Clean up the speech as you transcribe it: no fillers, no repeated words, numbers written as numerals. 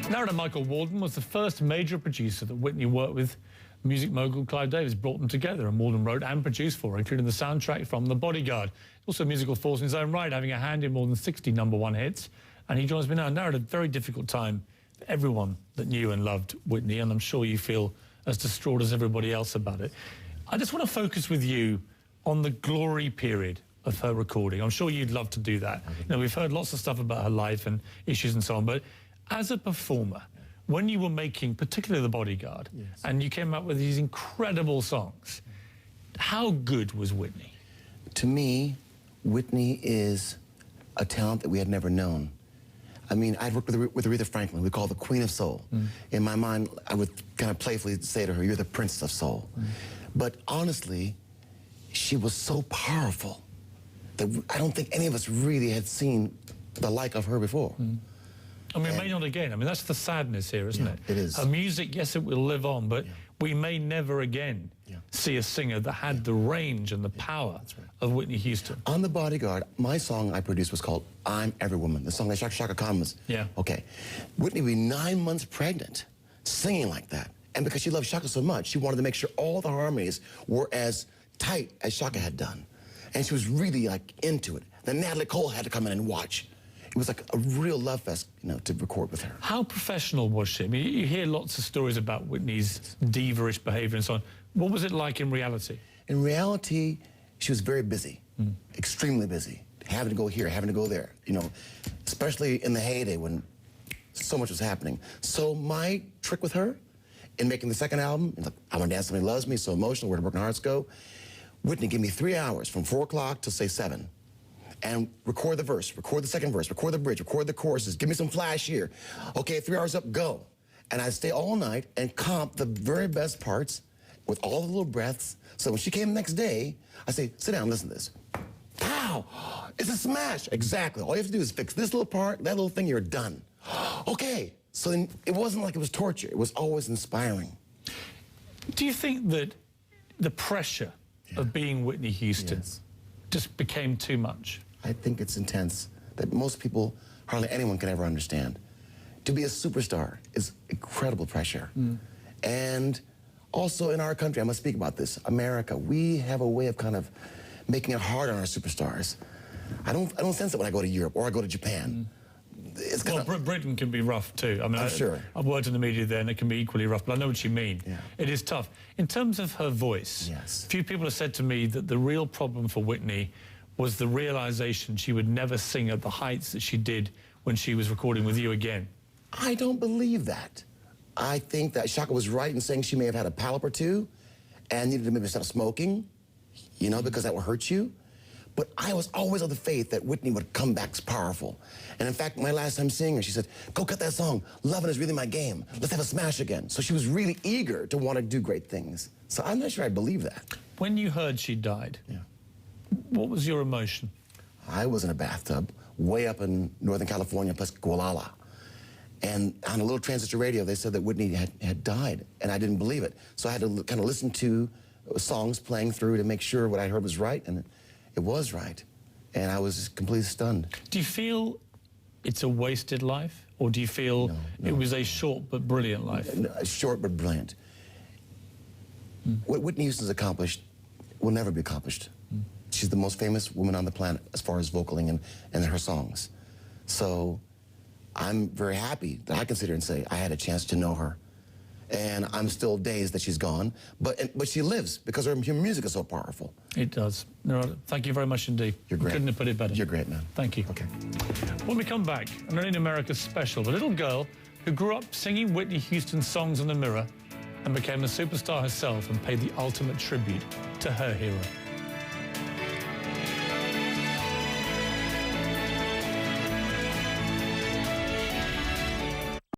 Narada Michael Walden was the first major producer that Whitney worked with. Music mogul Clive Davis brought them together, and Walden wrote and produced for her, including the soundtrack from The Bodyguard. Also a musical force in his own right, having a hand in more than 60 #1 hits. And he joins me now. Narada, a very difficult time for everyone that knew and loved Whitney, and I'm sure you feel as distraught as everybody else about it. I just want to focus with you on the glory period of her recording. I'm sure you'd love to do that. You know, we've heard lots of stuff about her life and issues and so on, but as a performer, when you were making particularly The Bodyguard, and you came up with these incredible songs, how good was Whitney? To me, Whitney is a talent that we had never known. I mean, I'd worked with Aretha Franklin, we call her the Queen of Soul. In my mind, I would kind of playfully say to her, you're the Princess of Soul. But honestly, she was so powerful that I don't think any of us really had seen the like of her before. I mean, may not again. I mean, that's the sadness here, isn't it? It is. Her music, yes, it will live on, but we may never again see a singer that had the range and the power of Whitney Houston. On The Bodyguard, my song I produced was called I'm Every Woman, the song that Shaka Khan was. Okay. Whitney would be 9 months pregnant, singing like that. And because she loved Shaka so much, she wanted to make sure all the harmonies were as tight as Shaka had done. And she was really, like, into it. Then Natalie Cole had to come in and watch. It was like a real love fest, you know, to record with her. How professional was she? I mean, you hear lots of stories about Whitney's diva-ish behavior and so on. What was it like in reality? In reality, she was very busy, extremely busy, having to go here, having to go there, you know, especially in the heyday when so much was happening. So my trick with her in making the second album, like, I Want to Dance Somebody Loves Me, So Emotional, Where Do Broken Hearts Go, Whitney gave me 3 hours from 4 o'clock to, say, 7. And record the verse, record the second verse, record the bridge, record the choruses, give me some flash here. Okay, 3 hours up, go. And I'd stay all night and comp the very best parts with all the little breaths. So when she came the next day, I say, sit down, listen to this. Pow! It's a smash! Exactly. All you have to do is fix this little part, that little thing, you're done. Okay. So then it wasn't like it was torture. It was always inspiring. Do you think that the pressure of being Whitney Houston just became too much? I think it's intense, that most people, hardly anyone can ever understand. To be a superstar is incredible pressure. And also in our country, I must speak about this, America, we have a way of kind of making it hard on our superstars. I don't sense it when I go to Europe or I go to Japan. It's well, Britain can be rough too. I mean, I'm sure. I've worked in the media there and it can be equally rough, but I know what you mean. It is tough. In terms of her voice, a few people have said to me that the real problem for Whitney was the realization she would never sing at the heights that she did when she was recording with you again. I don't believe that. I think that Shaka was right in saying she may have had a polyp or two and needed to maybe stop smoking, you know, because that will hurt you. But I was always of the faith that Whitney would come back powerful. And in fact, my last time seeing her, she said, go cut that song. Loving is really my game. Let's have a smash again. So she was really eager to want to do great things. So I'm not sure I believe that. When you heard she died, what was your emotion? I was in a bathtub way up in Northern California, plus Gualala. And on a little transistor radio, they said that Whitney had died, and I didn't believe it. So I had to kind of listen to songs playing through to make sure what I heard was right, and it was right. And I was completely stunned. Do you feel it's a wasted life, or do you feel it was a short but brilliant life? Short but brilliant. What Whitney Houston's accomplished will never be accomplished. She's the most famous woman on the planet as far as vocaling and her songs. So I'm very happy that I can sit here and say I had a chance to know her. And I'm still dazed that she's gone, but she lives because her music is so powerful. It does. Narada, thank you very much indeed. You're great. Couldn't have put it better. You're great, man. Thank you. Okay. When we come back, an Only in America special, the little girl who grew up singing Whitney Houston's songs in the mirror and became a superstar herself and paid the ultimate tribute to her hero.